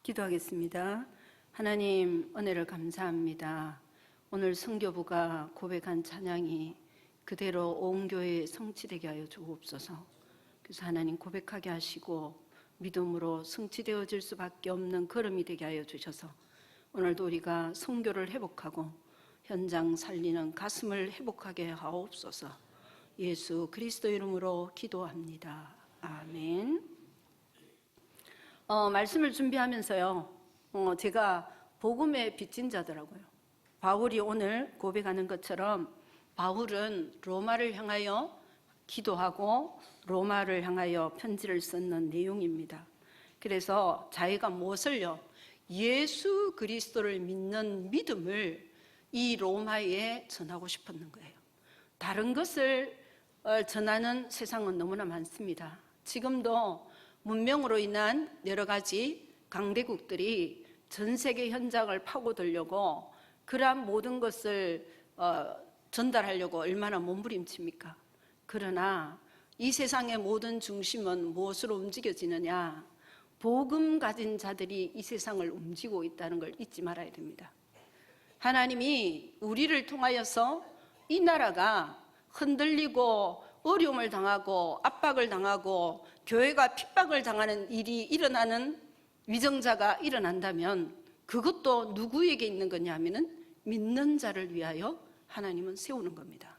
기도하겠습니다. 하나님, 은혜를 감사합니다. 오늘 선교부가 고백한 찬양이 그대로 온 교회에 성취되게 하여 주옵소서. 그래서 하나님 고백하게 하시고 믿음으로 성취되어질 수밖에 없는 걸음이 되게 하여 주셔서 오늘도 우리가 선교를 회복하고 현장 살리는 가슴을 회복하게 하옵소서. 예수 그리스도 이름으로 기도합니다. 아멘. 말씀을 준비하면서요, 제가 복음의 빚진 자더라고요. 바울이 오늘 고백하는 것처럼 바울은 로마를 향하여 기도하고 로마를 향하여 편지를 썼는 내용입니다. 그래서 자기가 무엇을요? 예수 그리스도를 믿는 믿음을 이 로마에 전하고 싶었는 거예요. 다른 것을 전하는 세상은 너무나 많습니다. 지금도 문명으로 인한 여러 가지 강대국들이 전 세계 현장을 파고들려고 그러한 모든 것을 전달하려고 얼마나 몸부림칩니까? 그러나 이 세상의 모든 중심은 무엇으로 움직여지느냐? 복음 가진 자들이 이 세상을 움직이고 있다는 걸 잊지 말아야 됩니다. 하나님이 우리를 통하여서 이 나라가 흔들리고 어려움을 당하고 압박을 당하고 교회가 핍박을 당하는 일이 일어나는 위정자가 일어난다면 그것도 누구에게 있는 거냐 하면은 믿는 자를 위하여 하나님은 세우는 겁니다.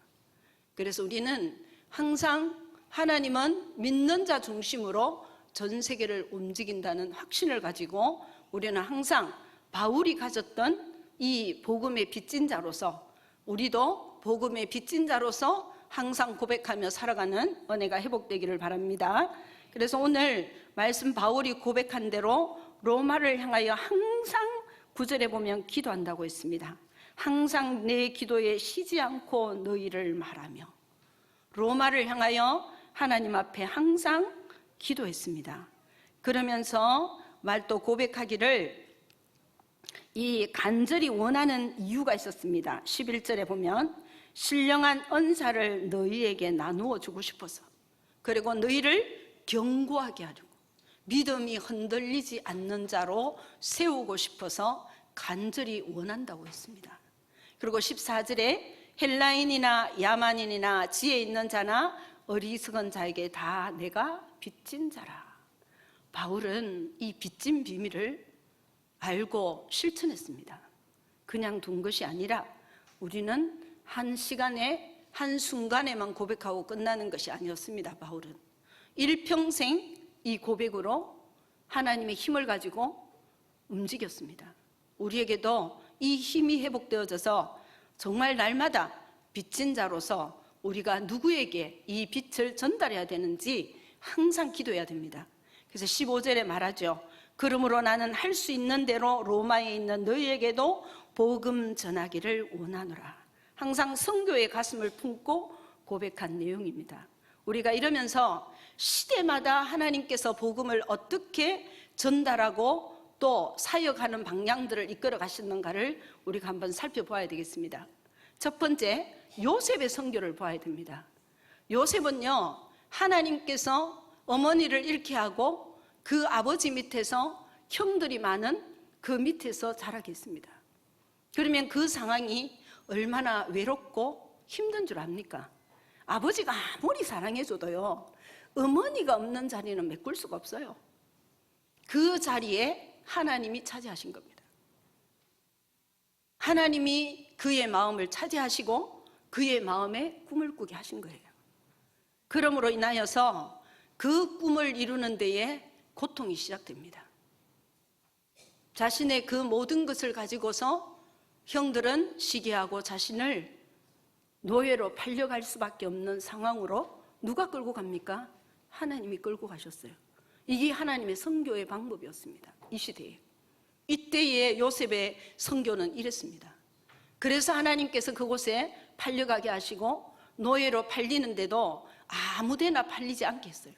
그래서 우리는 항상 하나님은 믿는 자 중심으로 전 세계를 움직인다는 확신을 가지고 우리는 항상 바울이 가졌던 이 복음의 빚진 자로서 우리도 복음의 빚진 자로서 항상 고백하며 살아가는 은혜가 회복되기를 바랍니다. 그래서 오늘 말씀 바울이 고백한 대로 로마를 향하여 항상 9절에 보면 기도한다고 했습니다. 항상 내 기도에 쉬지 않고 너희를 말하며 로마를 향하여 하나님 앞에 항상 기도했습니다. 그러면서 말도 고백하기를 이 간절히 원하는 이유가 있었습니다. 11절에 보면 신령한 은사를 너희에게 나누어 주고 싶어서, 그리고 너희를 견고하게 하려고 믿음이 흔들리지 않는 자로 세우고 싶어서 간절히 원한다고 했습니다. 그리고 14절에 헬라인이나 야만인이나 지혜 있는 자나 어리석은 자에게 다 내가 빚진 자라. 바울은 이 빚진 비밀을 알고 실천했습니다. 그냥 둔 것이 아니라 우리는 한 시간에 한순간에만 고백하고 끝나는 것이 아니었습니다. 바울은 일평생 이 고백으로 하나님의 힘을 가지고 움직였습니다. 우리에게도 이 힘이 회복되어져서 정말 날마다 빚진 자로서 우리가 누구에게 이 빚을 전달해야 되는지 항상 기도해야 됩니다. 그래서 15절에 말하죠. 그러므로 나는 할 수 있는 대로 로마에 있는 너희에게도 복음 전하기를 원하노라. 항상 선교의 가슴을 품고 고백한 내용입니다. 우리가 이러면서 시대마다 하나님께서 복음을 어떻게 전달하고 또 사역하는 방향들을 이끌어 가시는가를 우리가 한번 살펴봐야 되겠습니다. 첫 번째, 요셉의 선교를 봐야 됩니다. 요셉은요, 하나님께서 어머니를 잃게 하고 그 아버지 밑에서 형들이 많은 그 밑에서 자라게 했습니다. 그러면 그 상황이 얼마나 외롭고 힘든 줄 압니까? 아버지가 아무리 사랑해줘도요, 어머니가 없는 자리는 메꿀 수가 없어요. 그 자리에 하나님이 차지하신 겁니다. 하나님이 그의 마음을 차지하시고 그의 마음에 꿈을 꾸게 하신 거예요. 그러므로 인하여서 그 꿈을 이루는 데에 고통이 시작됩니다. 자신의 그 모든 것을 가지고서 형들은 시기하고 자신을 노예로 팔려갈 수밖에 없는 상황으로 누가 끌고 갑니까? 하나님이 끌고 가셨어요. 이게 하나님의 선교의 방법이었습니다. 이 시대에. 이때의 요셉의 선교는 이랬습니다. 그래서 하나님께서 그곳에 팔려가게 하시고 노예로 팔리는데도 아무데나 팔리지 않게 했어요.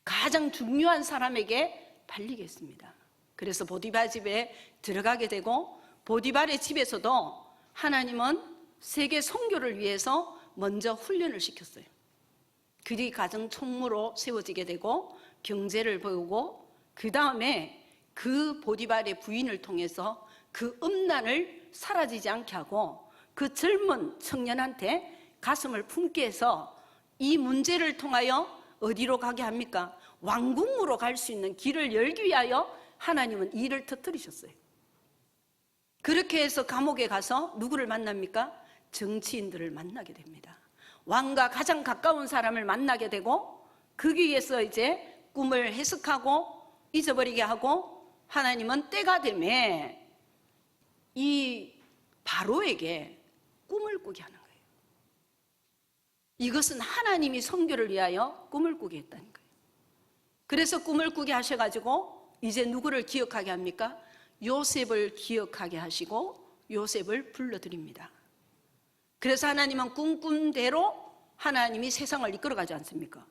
가장 중요한 사람에게 팔리게 했습니다. 그래서 보디발 집에 들어가게 되고 보디발의 집에서도 하나님은 세계 선교를 위해서 먼저 훈련을 시켰어요. 그들이 가정 총무로 세워지게 되고 경제를 배우고 그 다음에 그 보디발의 부인을 통해서 그 음란을 사라지지 않게 하고 그 젊은 청년한테 가슴을 품게 해서 이 문제를 통하여 어디로 가게 합니까? 왕궁으로 갈 수 있는 길을 열기 위하여 하나님은 이를 터뜨리셨어요. 그렇게 해서 감옥에 가서 누구를 만납니까? 정치인들을 만나게 됩니다. 왕과 가장 가까운 사람을 만나게 되고 거기에서 이제 꿈을 해석하고 잊어버리게 하고 하나님은 때가 되면 이 바로에게 꿈을 꾸게 하는 거예요. 이것은 하나님이 선교를 위하여 꿈을 꾸게 했다는 거예요. 그래서 꿈을 꾸게 하셔가지고 이제 누구를 기억하게 합니까? 요셉을 기억하게 하시고 요셉을 불러드립니다. 그래서 하나님은 꿈꾼대로 하나님이 세상을 이끌어가지 않습니까?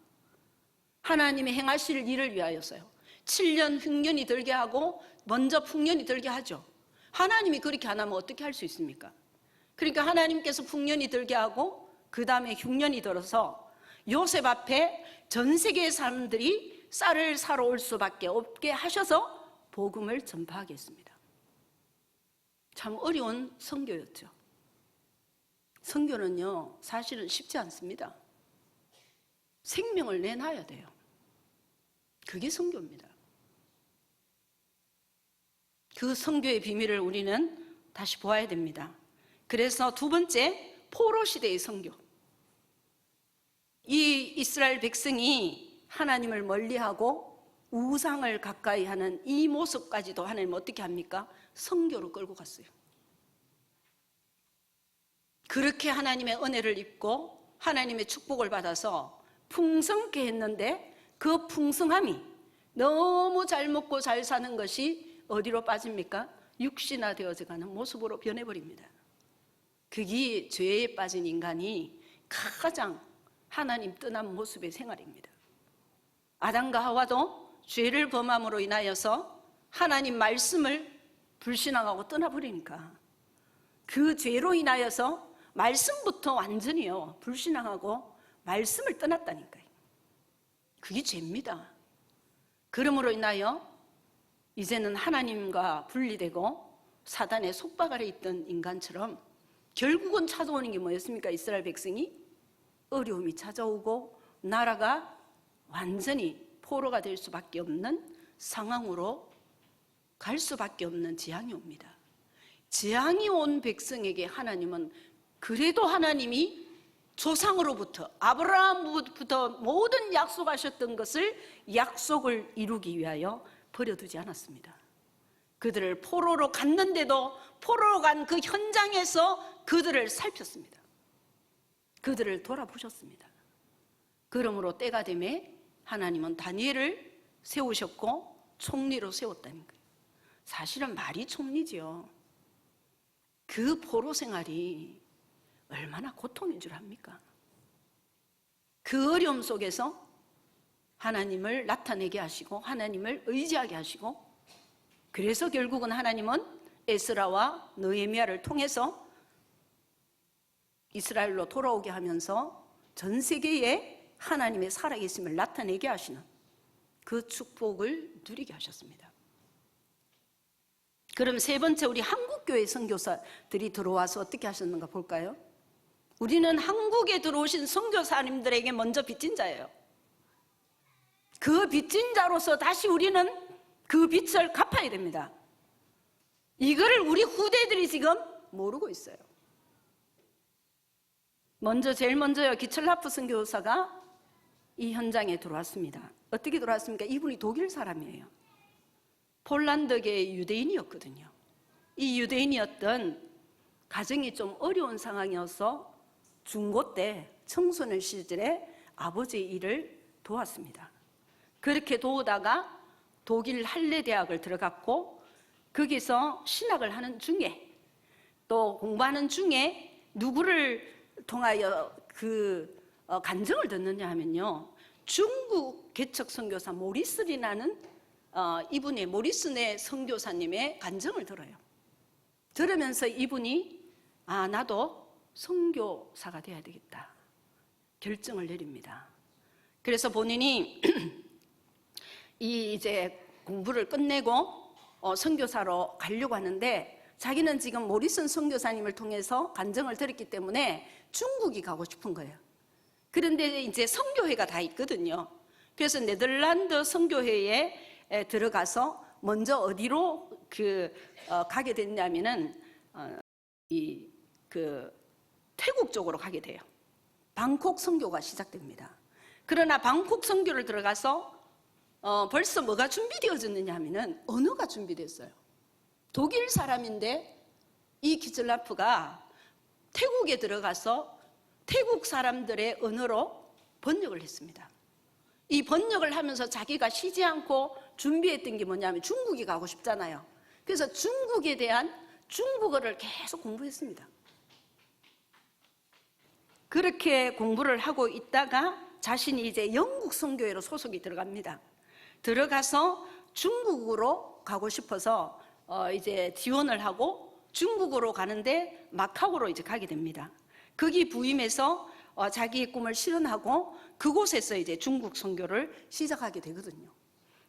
하나님이 행하실 일을 위하여서요. 7년 흉년이 들게 하고 먼저 풍년이 들게 하죠. 하나님이 그렇게 안 하면 어떻게 할 수 있습니까? 그러니까 하나님께서 풍년이 들게 하고 그 다음에 흉년이 들어서 요셉 앞에 전 세계의 사람들이 쌀을 사러 올 수밖에 없게 하셔서 복음을 전파하게 했습니다. 참 어려운 선교였죠. 선교는요, 사실은 쉽지 않습니다. 생명을 내놔야 돼요. 그게 선교입니다. 그 선교의 비밀을 우리는 다시 보아야 됩니다. 그래서 두 번째, 포로 시대의 선교. 이 이스라엘 백성이 하나님을 멀리하고 우상을 가까이 하는 이 모습까지도 하나님 어떻게 합니까? 선교로 끌고 갔어요. 그렇게 하나님의 은혜를 입고 하나님의 축복을 받아서 풍성케 했는데 그 풍성함이 너무 잘 먹고 잘 사는 것이 어디로 빠집니까? 육신화 되어져가는 모습으로 변해버립니다. 그게 죄에 빠진 인간이 가장 하나님 떠난 모습의 생활입니다. 아담과 하와도 죄를 범함으로 인하여서 하나님 말씀을 불신앙하고 떠나버리니까 그 죄로 인하여서 말씀부터 완전히요 불신앙하고 말씀을 떠났다니까요. 그게 죄입니다. 그러므로 인하여 이제는 하나님과 분리되고 사단의 속박 아래 있던 인간처럼 결국은 찾아오는 게 뭐였습니까? 이스라엘 백성이 어려움이 찾아오고 나라가 완전히 포로가 될 수밖에 없는 상황으로 갈 수밖에 없는 재앙이 옵니다. 재앙이 온 백성에게 하나님은 그래도 하나님이 조상으로부터 아브라함부터 모든 약속하셨던 것을 약속을 이루기 위하여 버려두지 않았습니다. 그들을 포로로 갔는데도 포로로 간 그 현장에서 그들을 살폈습니다. 그들을 돌아보셨습니다. 그러므로 때가 되매 하나님은 다니엘을 세우셨고 총리로 세웠다는 거예요. 사실은 말이 총리지요. 그 포로 생활이 얼마나 고통인 줄 압니까? 그 어려움 속에서 하나님을 나타내게 하시고 하나님을 의지하게 하시고 그래서 결국은 하나님은 에스라와 느헤미야를 통해서 이스라엘로 돌아오게 하면서 전 세계에 하나님의 살아계심을 나타내게 하시는 그 축복을 누리게 하셨습니다. 그럼 세 번째, 우리 한국교회 선교사들이 들어와서 어떻게 하셨는가 볼까요? 우리는 한국에 들어오신 선교사님들에게 먼저 빚진 자예요. 그 빚진 자로서 다시 우리는 그 빚을 갚아야 됩니다. 이거를 우리 후대들이 지금 모르고 있어요. 제일 먼저요, 기철라프 선교사가 이 현장에 들어왔습니다. 어떻게 들어왔습니까? 이분이 독일 사람이에요. 폴란드계 유대인이었거든요. 이 유대인이었던 가정이 좀 어려운 상황이어서 중고 때 청소년 시절에 아버지의 일을 도왔습니다. 그렇게 도우다가 독일 할레 대학을 들어갔고 거기서 신학을 하는 중에 또 공부하는 중에 누구를 통하여 간증을 듣느냐 하면요, 중국 개척 선교사 모리스리라는 이분의 모리스네 선교사님의 간증을 들어요. 들으면서 이분이 나도 선교사가 돼야 되겠다 결정을 내립니다. 그래서 본인이 이제 공부를 끝내고 선교사로 가려고 하는데 자기는 지금 모리슨 선교사님을 통해서 간증을 들었기 때문에 중국이 가고 싶은 거예요. 그런데 이제 선교회가 다 있거든요. 그래서 네덜란드 선교회에 들어가서 먼저 어디로 가게 됐냐면은 태국 쪽으로 가게 돼요. 방콕 선교가 시작됩니다. 그러나 방콕 선교를 들어가서 벌써 뭐가 준비되어졌느냐 하면은 언어가 준비됐어요. 독일 사람인데 이 기슬라프가 태국에 들어가서 태국 사람들의 언어로 번역을 했습니다. 이 번역을 하면서 자기가 쉬지 않고 준비했던 게 뭐냐면 중국에 가고 싶잖아요. 그래서 중국에 대한 중국어를 계속 공부했습니다. 그렇게 공부를 하고 있다가 자신이 이제 영국 선교회로 소속이 들어갑니다. 들어가서 중국으로 가고 싶어서 이제 지원을 하고 중국으로 가는데 마카오로 이제 가게 됩니다. 거기 부임해서 자기의 꿈을 실현하고 그곳에서 이제 중국 선교를 시작하게 되거든요.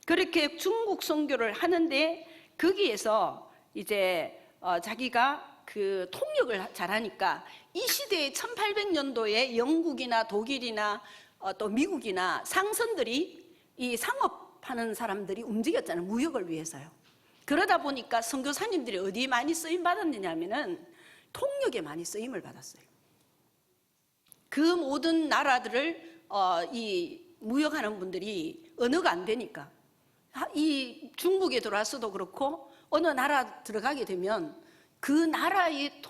그렇게 중국 선교를 하는데 거기에서 이제 자기가 그 통역을 잘하니까 이 시대에 1800년도에 영국이나 독일이나 또 미국이나 상선들이 이 상업하는 사람들이 움직였잖아요. 무역을 위해서요. 그러다 보니까 선교사님들이 어디에 많이 쓰임 받았느냐 하면은 통역에 많이 쓰임을 받았어요. 그 모든 나라들을 이 무역하는 분들이 언어가 안 되니까 이 중국에 들어와서도 그렇고 어느 나라 들어가게 되면 그 나라의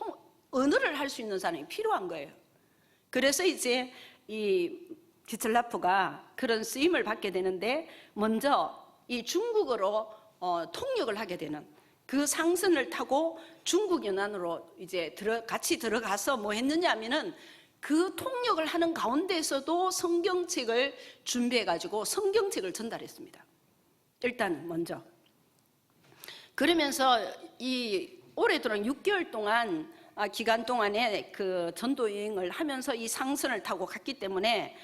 언어를 할 수 있는 사람이 필요한 거예요. 그래서 이제 이 기슬라프가 그런 쓰임을 받게 되는데 먼저 이 중국어로 통역을 하게 되는 그 상선을 타고 중국 연안으로 이제 같이 들어가서 뭐 했느냐 하면은 그 통역을 하는 가운데에서도 성경책을 준비해 가지고 성경책을 전달했습니다. 일단 먼저 그러면서 이 오래도록 6개월 동안 기간 동안에 그 전도 여행을 하면서 이 상선을 타고 갔기 때문에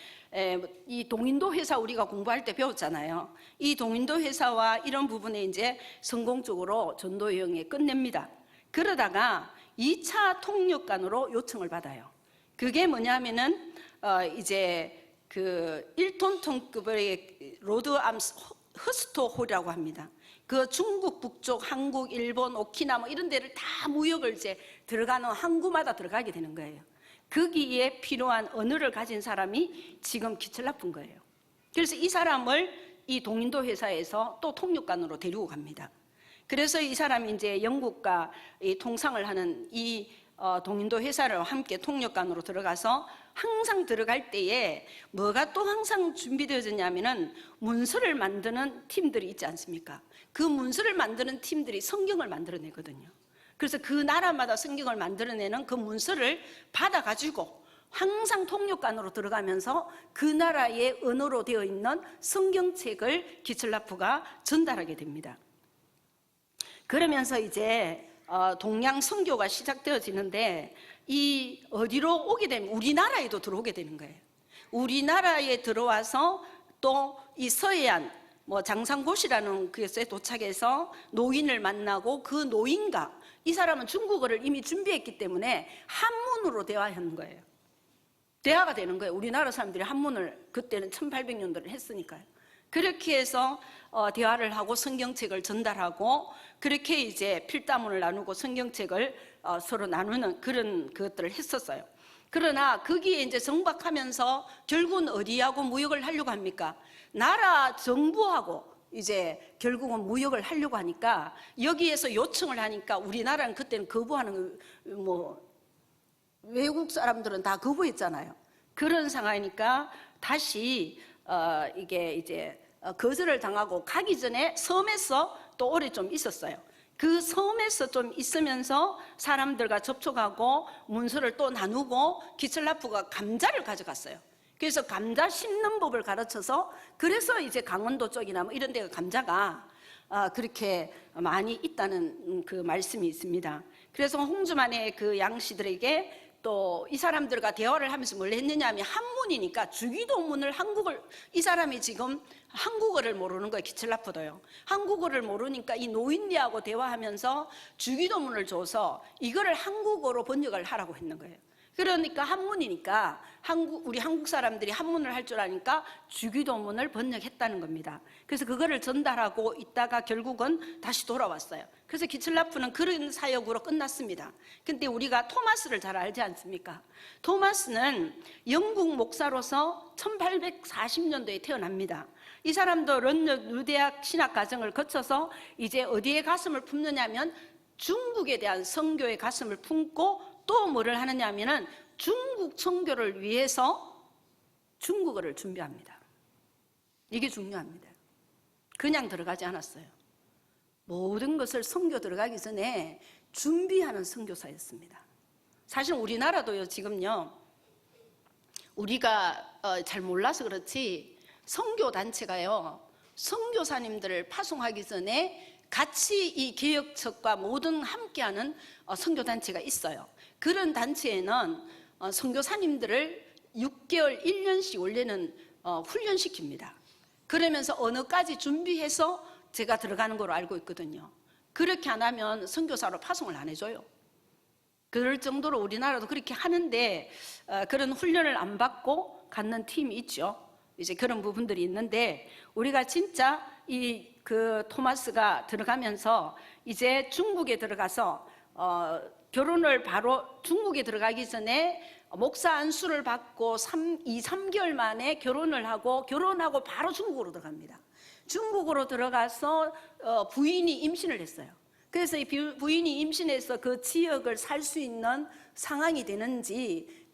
이 동인도 회사 우리가 공부할 때 배웠잖아요. 이 동인도 회사와 이런 부분에 이제 성공적으로 전도 여행에 끝냅니다. 그러다가 2차 통역관으로 요청을 받아요. 그게 뭐냐면은 이제 그 1톤 톤급의 로드 암스 허스토홀이라고 합니다. 그 중국 북쪽, 한국, 일본, 오키나 뭐 이런 데를 다 무역을 이제 들어가는 항구마다 들어가게 되는 거예요. 거기에 필요한 언어를 가진 사람이 지금 기슬라프인 거예요. 그래서 이 사람을 이 동인도 회사에서 또 통역관으로 데리고 갑니다. 그래서 이 사람이 이제 영국과 이 통상을 하는 이 동인도 회사를 함께 통역관으로 들어가서 항상 들어갈 때에 뭐가 또 항상 준비되어졌냐면은 문서를 만드는 팀들이 있지 않습니까? 그 문서를 만드는 팀들이 성경을 만들어내거든요. 그래서 그 나라마다 성경을 만들어내는 그 문서를 받아가지고 항상 통역관으로 들어가면서 그 나라의 언어로 되어 있는 성경책을 기슬라프가 전달하게 됩니다. 그러면서 이제 동양 선교가 시작되어지는데 이 어디로 오게 되면 우리나라에도 들어오게 되는 거예요. 우리나라에 들어와서 또 이 서해안 장상고시라는 그곳에 도착해서 노인을 만나고 그 노인과 이 사람은 중국어를 이미 준비했기 때문에 한문으로 대화하는 거예요. 대화가 되는 거예요. 우리나라 사람들이 한문을 그때는 1800년도를 했으니까요. 그렇게 해서 대화를 하고 성경책을 전달하고 그렇게 이제 필담을 나누고 성경책을 서로 나누는 그런 것들을 했었어요. 그러나 거기에 이제 정박하면서 결국은 어디하고 무역을 하려고 합니까? 나라 정부하고 이제 결국은 무역을 하려고 하니까 여기에서 요청을 하니까 우리나라는 그때는 거부하는 외국 사람들은 다 거부했잖아요. 그런 상황이니까 다시 이게 이제 거절을 당하고 가기 전에 섬에서 또 오래 좀 있었어요. 그 섬에서 좀 있으면서 사람들과 접촉하고 문서를 또 나누고 기슬라프가 감자를 가져갔어요. 그래서 감자 심는 법을 가르쳐서 그래서 이제 강원도 쪽이나 뭐 이런 데가 감자가 그렇게 많이 있다는 그 말씀이 있습니다. 그래서 홍주만의 그 양씨들에게 또 이 사람들과 대화를 하면서 뭘 했느냐 하면 한문이니까 주기도문을 이 사람이 지금 한국어를 모르는 거예요. 기철라프도요. 한국어를 모르니까 이 노인네하고 대화하면서 주기도문을 줘서 이거를 한국어로 번역을 하라고 했는 거예요. 그러니까 한문이니까 우리 한국 사람들이 한문을 할 줄 아니까 주기도문을 번역했다는 겁니다. 그래서 그거를 전달하고 있다가 결국은 다시 돌아왔어요. 그래서 기철라프는 그런 사역으로 끝났습니다. 근데 우리가 토마스를 잘 알지 않습니까? 토마스는 영국 목사로서 1840년도에 태어납니다. 이 사람도 런던 유대학 신학 과정을 거쳐서 이제 어디에 가슴을 품느냐면 중국에 대한 선교의 가슴을 품고 또 뭐를 하느냐 하면은 중국 선교를 위해서 중국어를 준비합니다. 이게 중요합니다. 그냥 들어가지 않았어요. 모든 것을 선교 들어가기 전에 준비하는 선교사였습니다. 사실 우리나라도요, 지금요, 우리가 잘 몰라서 그렇지 선교 단체가요, 선교사님들을 파송하기 전에 같이 이 개혁책과 모든 함께하는 선교 단체가 있어요. 그런 단체에는 선교사님들을 6개월, 1년씩 원래는 훈련시킵니다. 그러면서 언어까지 준비해서 제가 들어가는 걸로 알고 있거든요. 그렇게 안 하면 선교사로 파송을 안 해줘요. 그럴 정도로 우리나라도 그렇게 하는데 그런 훈련을 안 받고 갖는 팀이 있죠. 이제 그런 부분들이 있는데 우리가 진짜 그 토마스가 들어가면서 이제 중국에 들어가서 결혼을 바로 중국에 들어가기 전에 목사 안수를 받고 3개월 만에 결혼하고 바로 중국으로 들어갑니다. 중국으로 들어가서 부인이 임신을 했어요. 그래서 이 부인이 임신해서 그 지역을 살 수 있는 상황이 되는지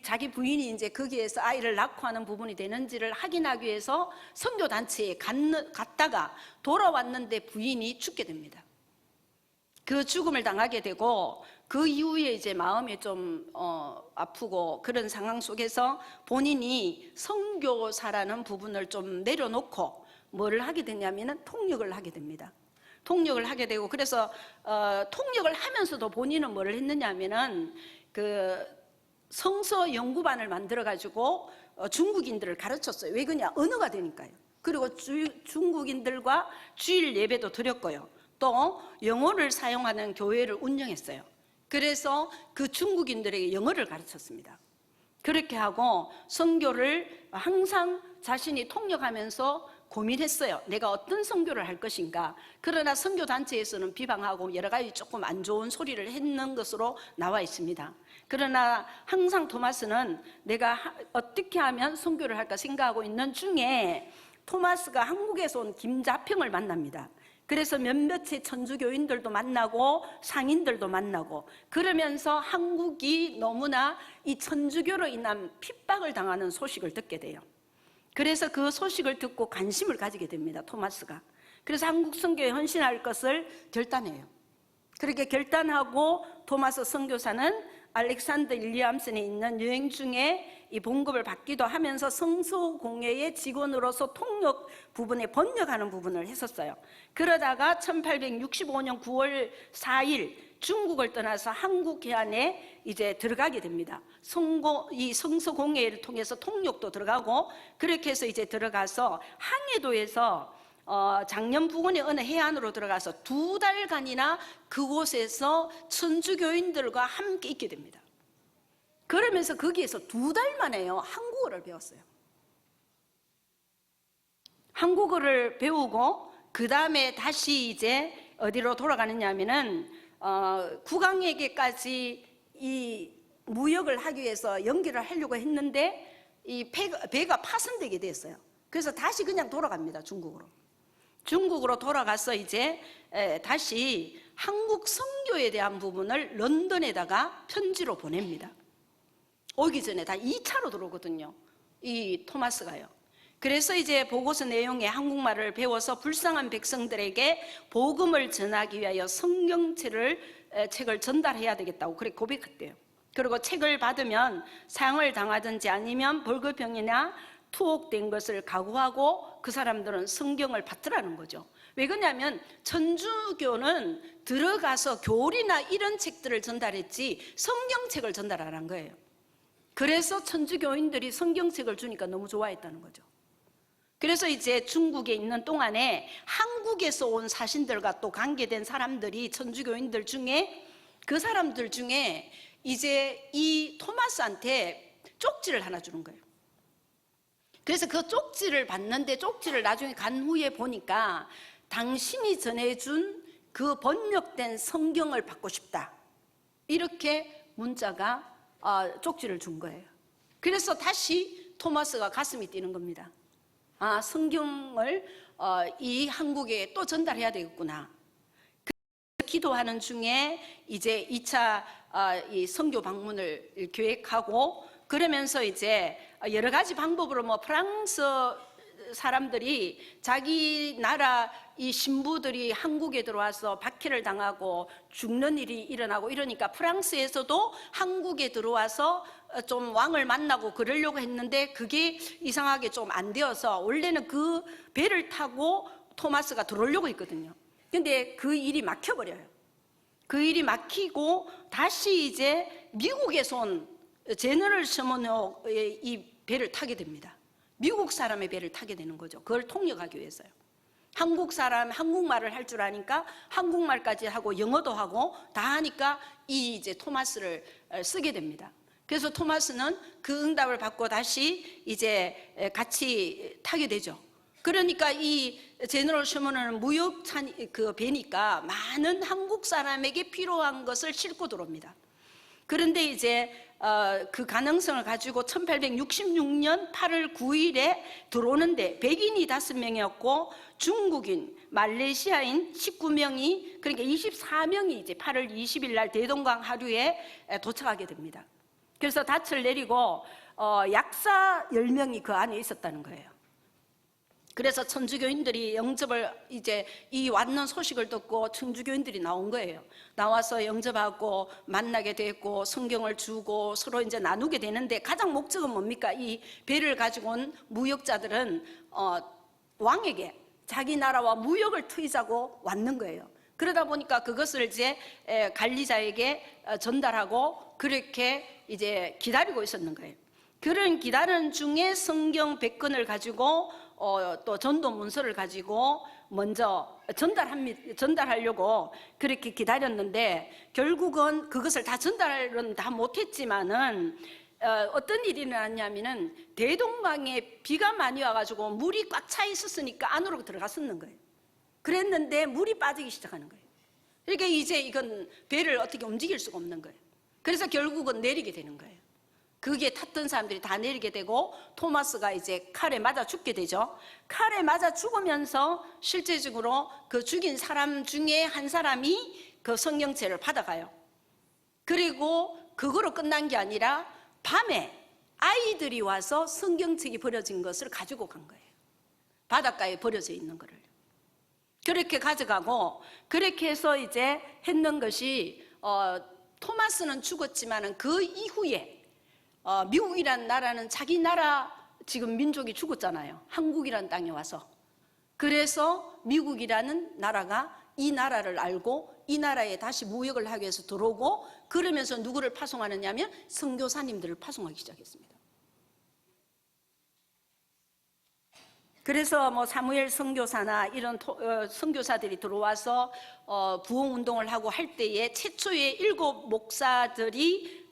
자기 부인이 이제 거기에서 아이를 낳고 하는 부분이 되는지를 확인하기 위해서 선교단체에 갔다가 돌아왔는데 부인이 죽게 됩니다. 그 죽음을 당하게 되고 그 이후에 이제 마음이 좀 아프고 그런 상황 속에서 본인이 선교사라는 부분을 좀 내려놓고 뭐를 하게 되냐면은 통역을 하게 됩니다. 통역을 하게 되고 그래서 통역을 하면서도 본인은 뭐를 했느냐면은 그 성서 연구반을 만들어 가지고 중국인들을 가르쳤어요. 왜 그러냐? 언어가 되니까요. 그리고 중국인들과 주일 예배도 드렸고요. 또 영어를 사용하는 교회를 운영했어요. 그래서 그 중국인들에게 영어를 가르쳤습니다. 그렇게 하고 선교를 항상 자신이 통역하면서 고민했어요. 내가 어떤 선교를 할 것인가. 그러나 선교단체에서는 비방하고 여러 가지 조금 안 좋은 소리를 했는 것으로 나와 있습니다. 그러나 항상 토마스는 내가 어떻게 하면 선교를 할까 생각하고 있는 중에 토마스가 한국에서 온 김자평을 만납니다. 그래서 몇몇의 천주교인들도 만나고 상인들도 만나고 그러면서 한국이 너무나 이 천주교로 인한 핍박을 당하는 소식을 듣게 돼요. 그래서 그 소식을 듣고 관심을 가지게 됩니다. 토마스가. 그래서 한국 선교에 헌신할 것을 결단해요. 그렇게 결단하고 토마스 선교사는 알렉산더 윌리엄슨에 있는 여행 중에 이 봉급을 받기도 하면서 성서공회의 직원으로서 통역 부분에 번역하는 부분을 했었어요. 그러다가 1865년 9월 4일 중국을 떠나서 한국 해안에 이제 들어가게 됩니다. 이 성서공회를 통해서 통역도 들어가고 그렇게 해서 이제 들어가서 항해도에서 작년 부근의 어느 해안으로 들어가서 2달간이나 그곳에서 천주교인들과 함께 있게 됩니다. 그러면서 거기에서 2달 만에요 한국어를 배웠어요. 한국어를 배우고 그 다음에 다시 이제 어디로 돌아가느냐 하면은 국왕에게까지 이 무역을 하기 위해서 연결을 하려고 했는데 이 배가 파손되게 됐어요. 그래서 다시 그냥 돌아갑니다. 중국으로 돌아가서 이제 다시 한국 선교에 대한 부분을 런던에다가 편지로 보냅니다. 오기 전에 다 2차로 들어오거든요. 이 토마스가요. 그래서 이제 보고서 내용에 한국말을 배워서 불쌍한 백성들에게 복음을 전하기 위하여 책을 전달해야 되겠다고 그렇게 고백했대요. 그리고 책을 받으면 상을 당하든지 아니면 벌금형이나 투옥된 것을 각오하고 그 사람들은 성경을 받더라는 거죠. 왜 그러냐면 천주교는 들어가서 교리나 이런 책들을 전달했지 성경책을 전달 안 한 거예요. 그래서 천주교인들이 성경책을 주니까 너무 좋아했다는 거죠. 그래서 이제 중국에 있는 동안에 한국에서 온 사신들과 또 관계된 사람들이 천주교인들 중에 그 사람들 중에 이제 이 토마스한테 쪽지를 하나 주는 거예요. 그래서 그 쪽지를 받는데 쪽지를 나중에 간 후에 보니까 당신이 전해준 그 번역된 성경을 받고 싶다. 이렇게 문자가 쪽지를 준 거예요. 그래서 다시 토마스가 가슴이 뛰는 겁니다. 아, 성경을 이 한국에 또 전달해야 되겠구나. 기도하는 중에 이제 2차 이 선교 방문을 계획하고 그러면서 이제 여러 가지 방법으로 뭐 프랑스 사람들이 자기 나라 이 신부들이 한국에 들어와서 박해를 당하고 죽는 일이 일어나고 이러니까 프랑스에서도 한국에 들어와서 좀 왕을 만나고 그러려고 했는데 그게 이상하게 좀 안 되어서 원래는 그 배를 타고 토마스가 들어오려고 했거든요. 근데 그 일이 막혀버려요. 그 일이 막히고 다시 이제 미국에서 온 제너럴 셔먼호의 이 배를 타게 됩니다. 미국 사람의 배를 타게 되는 거죠. 그걸 통역하기 위해서요. 한국 사람 한국말을 할 줄 아니까 한국말까지 하고 영어도 하고 다 하니까 이 이제 토마스를 쓰게 됩니다. 그래서 토마스는 그 응답을 받고 다시 이제 같이 타게 되죠. 그러니까 이 제너럴 셔먼은 무역찬 그 배니까 많은 한국 사람에게 필요한 것을 싣고 들어옵니다. 그런데 이제 그 가능성을 가지고 1866년 8월 9일에 들어오는데 백인이 5명이었고 중국인, 말레이시아인 19명이 그러니까 24명이 이제 8월 20일 날 대동강 하류에 도착하게 됩니다. 그래서 닻을 내리고 약사 10명이 그 안에 있었다는 거예요. 그래서 천주교인들이 영접을 이제 이 왔는 소식을 듣고 천주교인들이 나온 거예요. 나와서 영접하고 만나게 됐고 성경을 주고 서로 이제 나누게 되는데 가장 목적은 뭡니까? 이 배를 가지고 온 무역자들은 왕에게 자기 나라와 무역을 트이자고 왔는 거예요. 그러다 보니까 그것을 이제 관리자에게 전달하고 그렇게 이제 기다리고 있었는 거예요. 그런 기다리는 중에 성경 100권을 가지고 또 전도 문서를 가지고 먼저 전달하려고 그렇게 기다렸는데 결국은 그것을 다 전달은 다 못했지만은 어떤 일이 일어났냐면은 대동강에 비가 많이 와가지고 물이 꽉 차 있었으니까 안으로 들어갔었는 거예요. 그랬는데 물이 빠지기 시작하는 거예요. 그러니까 이제 이건 배를 어떻게 움직일 수가 없는 거예요. 그래서 결국은 내리게 되는 거예요. 그게 탔던 사람들이 다 내리게 되고 토마스가 이제 칼에 맞아 죽게 되죠. 칼에 맞아 죽으면서 실제적으로 그 죽인 사람 중에 한 사람이 그 성경책을 받아가요. 그리고 그거로 끝난 게 아니라 밤에 아이들이 와서 성경책이 버려진 것을 가지고 간 거예요. 바닷가에 버려져 있는 거를. 그렇게 가져가고 그렇게 해서 이제 했는 것이 토마스는 죽었지만은 그 이후에 미국이란 나라는 자기 나라 지금 민족이 죽었잖아요. 한국이란 땅에 와서. 그래서 미국이라는 나라가 이 나라를 알고 이 나라에 다시 무역을 하기 위해서 들어오고 그러면서 누구를 파송하느냐 하면 선교사님들을 파송하기 시작했습니다. 그래서 뭐 사무엘 선교사나 이런 선교사들이 들어와서 부흥운동을 하고 할 때에 최초의 7 목사들이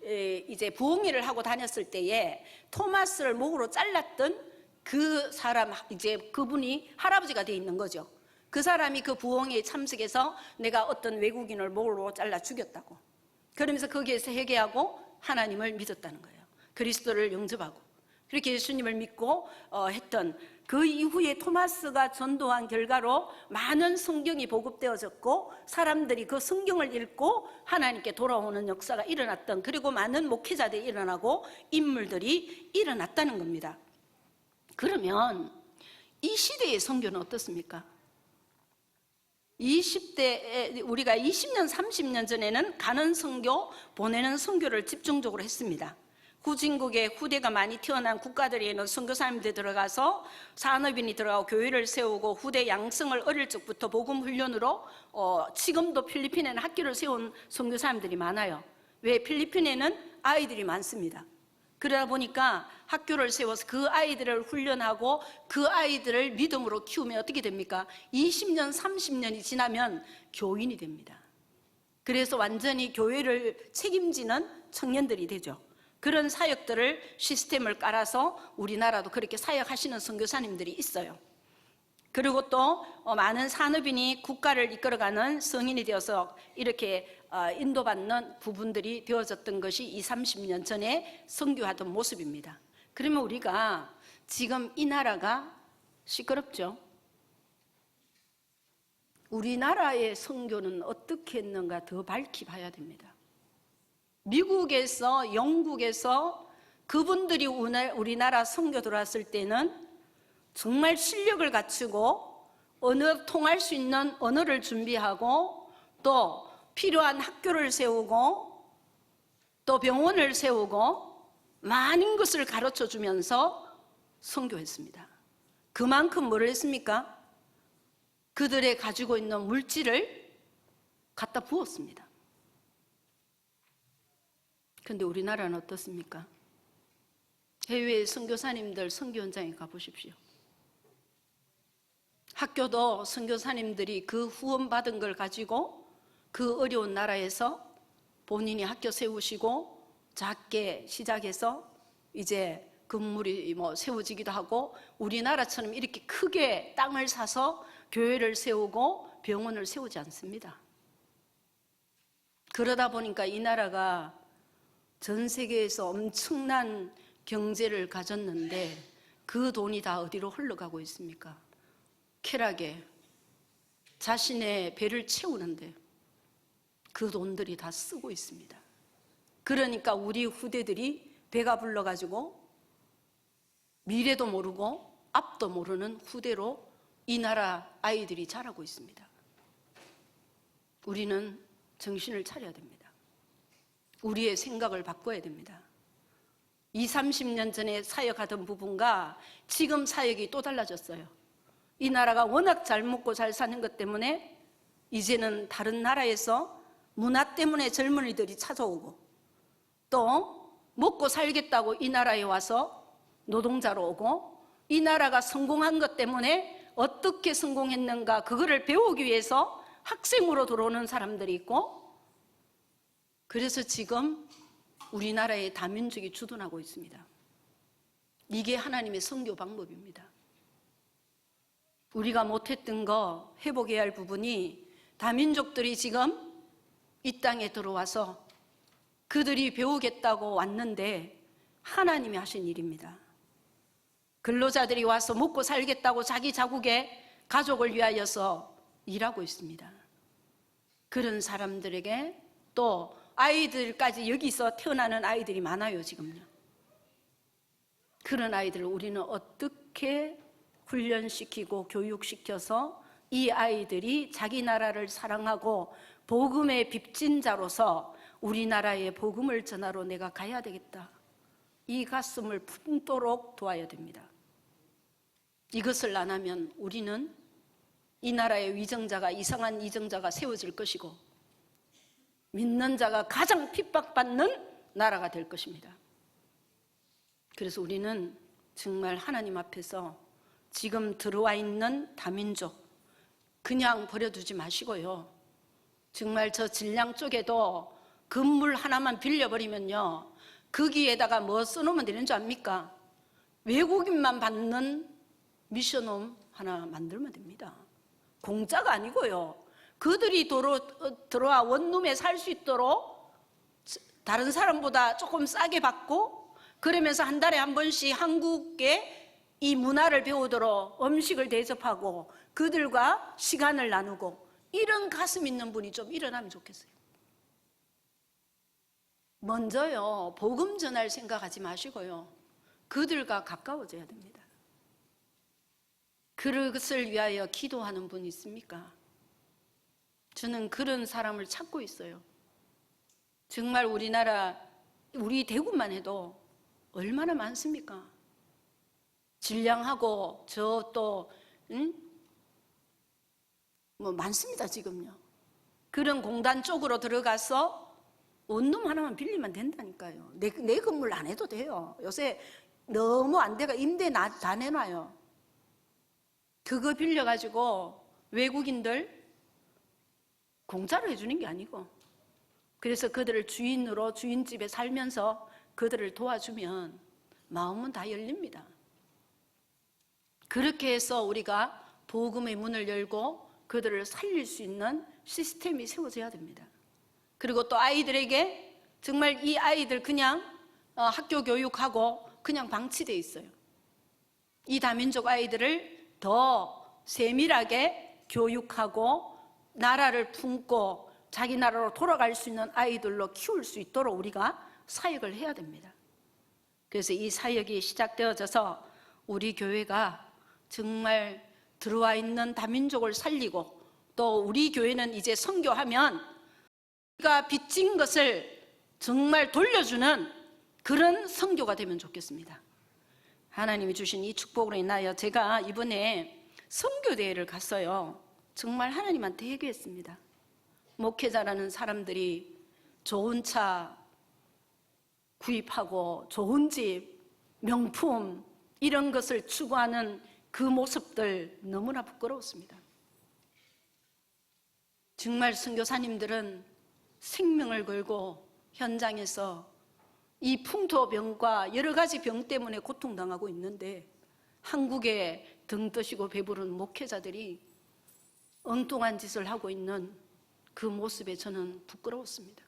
이제 부흥회를 하고 다녔을 때에 토마스를 목으로 잘랐던 그 사람 이제 그분이 할아버지가 돼 있는 거죠. 그 사람이 그 부흥회에 참석해서 내가 어떤 외국인을 목으로 잘라 죽였다고 그러면서 거기에서 회개하고 하나님을 믿었다는 거예요. 그리스도를 영접하고 그렇게 예수님을 믿고 했던 그 이후에 토마스가 전도한 결과로 많은 성경이 보급되어졌고 사람들이 그 성경을 읽고 하나님께 돌아오는 역사가 일어났던 그리고 많은 목회자들이 일어나고 인물들이 일어났다는 겁니다. 그러면 이 시대의 선교는 어떻습니까? 20대 우리가 20년 30년 전에는 가는 선교 보내는 선교를 집중적으로 했습니다. 후진국에 후대가 많이 태어난 국가들에는 선교사님들이 들어가서 산업인이 들어가고 교회를 세우고 후대 양성을 어릴 적부터 복음 훈련으로 지금도 필리핀에는 학교를 세운 선교사님들이 많아요. 왜? 필리핀에는 아이들이 많습니다. 그러다 보니까 학교를 세워서 그 아이들을 훈련하고 그 아이들을 믿음으로 키우면 어떻게 됩니까? 20년, 30년이 지나면 교인이 됩니다. 그래서 완전히 교회를 책임지는 청년들이 되죠. 그런 사역들을 시스템을 깔아서 우리나라도 그렇게 사역하시는 선교사님들이 있어요. 그리고 또 많은 산업인이 국가를 이끌어가는 성인이 되어서 이렇게 인도받는 부분들이 되어졌던 것이 20, 30년 전에 선교하던 모습입니다. 그러면 우리가 지금 이 나라가 시끄럽죠? 우리나라의 선교는 어떻게 했는가 더 밝히 봐야 됩니다. 미국에서, 영국에서 그분들이 우리나라 선교 들어왔을 때는 정말 실력을 갖추고 통할 수 있는 언어를 준비하고 또 필요한 학교를 세우고 또 병원을 세우고 많은 것을 가르쳐 주면서 선교했습니다. 그만큼 뭘 했습니까? 그들의 가지고 있는 물질을 갖다 부었습니다. 그런데 우리나라는 어떻습니까? 해외 선교사님들 선교 현장에 가보십시오. 학교도 선교사님들이 그 후원받은 걸 가지고 그 어려운 나라에서 본인이 학교 세우시고 작게 시작해서 이제 건물이 세워지기도 하고 우리나라처럼 이렇게 크게 땅을 사서 교회를 세우고 병원을 세우지 않습니다. 그러다 보니까 이 나라가 전 세계에서 엄청난 경제를 가졌는데 그 돈이 다 어디로 흘러가고 있습니까? 쾌락에 자신의 배를 채우는데 그 돈들이 다 쓰고 있습니다. 그러니까 우리 후대들이 배가 불러가지고 미래도 모르고 앞도 모르는 후대로 이 나라 아이들이 자라고 있습니다. 우리는 정신을 차려야 됩니다. 우리의 생각을 바꿔야 됩니다. 20, 30년 전에 사역하던 부분과 지금 사역이 또 달라졌어요. 이 나라가 워낙 잘 먹고 잘 사는 것 때문에 이제는 다른 나라에서 문화 때문에 젊은이들이 찾아오고 또 먹고 살겠다고 이 나라에 와서 노동자로 오고 이 나라가 성공한 것 때문에 어떻게 성공했는가 그거를 배우기 위해서 학생으로 들어오는 사람들이 있고 그래서 지금 우리나라의 다민족이 주둔하고 있습니다. 이게 하나님의 선교 방법입니다. 우리가 못했던 거 회복해야 할 부분이 다민족들이 지금 이 땅에 들어와서 그들이 배우겠다고 왔는데 하나님이 하신 일입니다. 근로자들이 와서 먹고 살겠다고 자기 자국의 가족을 위하여서 일하고 있습니다. 그런 사람들에게 또 아이들까지 여기서 태어나는 아이들이 많아요, 지금요. 그런 아이들을 우리는 어떻게 훈련시키고 교육시켜서 이 아이들이 자기 나라를 사랑하고 복음의 빚진자로서 우리나라의 복음을 전하러 내가 가야 되겠다. 이 가슴을 품도록 도와야 됩니다. 이것을 안 하면 우리는 이 나라의 위정자가 이상한 위정자가 세워질 것이고 믿는 자가 가장 핍박받는 나라가 될 것입니다. 그래서 우리는 정말 하나님 앞에서 지금 들어와 있는 다민족 그냥 버려두지 마시고요. 정말 저 진량 쪽에도 건물 하나만 빌려버리면요. 거기에다가 뭐 써놓으면 되는 줄 압니까? 외국인만 받는 미션홈 하나 만들면 됩니다. 공짜가 아니고요. 그들이 들어와 원룸에 살 수 있도록 다른 사람보다 조금 싸게 받고 그러면서 한 달에 한 번씩 한국의 이 문화를 배우도록 음식을 대접하고 그들과 시간을 나누고 이런 가슴 있는 분이 좀 일어나면 좋겠어요. 먼저요, 복음 전할 생각하지 마시고요. 그들과 가까워져야 됩니다. 그것을 위하여 기도하는 분이 있습니까? 저는 그런 사람을 찾고 있어요. 정말 우리나라, 우리 대구만 해도 얼마나 많습니까? 질량하고 저 또 뭐 많습니다 지금요. 그런 공단 쪽으로 들어가서 원룸 하나만 빌리면 된다니까요. 내 건물 안 해도 돼요. 요새 너무 안 돼가 임대 다 내놔요. 그거 빌려가지고 외국인들 공짜로 해주는 게 아니고, 그래서 그들을 주인으로 주인집에 살면서 그들을 도와주면 마음은 다 열립니다. 그렇게 해서 우리가 복음의 문을 열고 그들을 살릴 수 있는 시스템이 세워져야 됩니다. 그리고 또 아이들에게 정말 이 아이들 그냥 학교 교육하고 그냥 방치되어 있어요. 이 다민족 아이들을 더 세밀하게 교육하고 나라를 품고 자기 나라로 돌아갈 수 있는 아이들로 키울 수 있도록 우리가 사역을 해야 됩니다. 그래서 이 사역이 시작되어져서 우리 교회가 정말 들어와 있는 다민족을 살리고, 또 우리 교회는 이제 선교하면 우리가 빚진 것을 정말 돌려주는 그런 선교가 되면 좋겠습니다. 하나님이 주신 이 축복으로 인하여 제가 이번에 선교대회를 갔어요. 정말 하나님한테 회개했습니다. 목회자라는 사람들이 좋은 차 구입하고 좋은 집, 명품 이런 것을 추구하는 그 모습들 너무나 부끄러웠습니다. 정말 선교사님들은 생명을 걸고 현장에서 이 풍토병과 여러 가지 병 때문에 고통당하고 있는데, 한국에 등 뜨시고 배부른 목회자들이 엉뚱한 짓을 하고 있는 그 모습에 저는 부끄러웠습니다.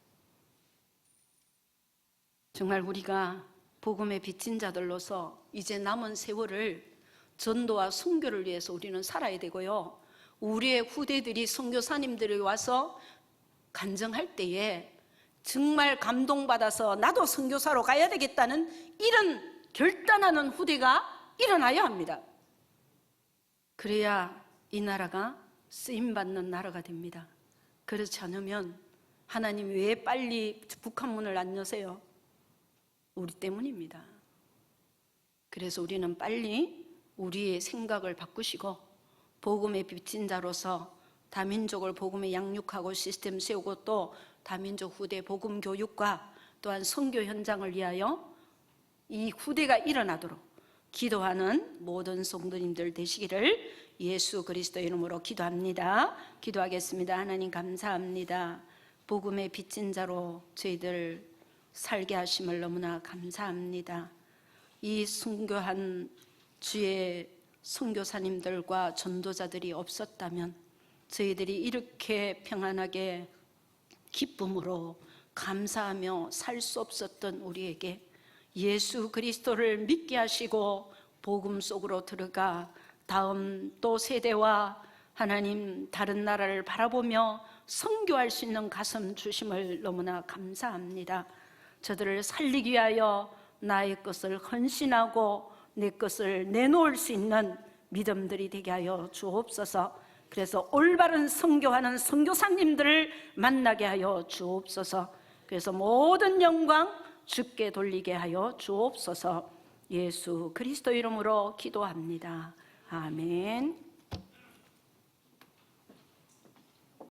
정말 우리가 복음의 빚진 자들로서 이제 남은 세월을 전도와 선교를 위해서 우리는 살아야 되고요. 우리의 후대들이 선교사님들이 와서 간증할 때에 정말 감동받아서 나도 선교사로 가야 되겠다는 이런 결단하는 후대가 일어나야 합니다. 그래야 이 나라가 쓰임받는 나라가 됩니다. 그렇지 않으면 하나님 왜 빨리 북한 문을 안 여세요? 우리 때문입니다. 그래서 우리는 빨리 우리의 생각을 바꾸시고 복음의 빚진 자로서 다민족을 복음에 양육하고 시스템 세우고, 또 다민족 후대 복음 교육과 또한 선교 현장을 위하여 이 후대가 일어나도록 기도하는 모든 성도님들 되시기를 예수 그리스도의 이름으로 기도합니다. 기도하겠습니다. 하나님 감사합니다. 복음의 빚진 자로 저희들 살게 하심을 너무나 감사합니다. 이 순교한 주의 선교사님들과 전도자들이 없었다면 저희들이 이렇게 평안하게 기쁨으로 감사하며 살 수 없었던 우리에게 예수 그리스도를 믿게 하시고 복음 속으로 들어가 다음 또 세대와 하나님 다른 나라를 바라보며 선교할 수 있는 가슴 주심을 너무나 감사합니다. 저들을 살리기 위하여 나의 것을 헌신하고 내 것을 내놓을 수 있는 믿음들이 되게 하여 주옵소서. 그래서 올바른 선교하는 선교사님들을 만나게 하여 주옵소서. 그래서 모든 영광 주께 돌리게 하여 주옵소서. 예수 그리스도 이름으로 기도합니다. 아멘.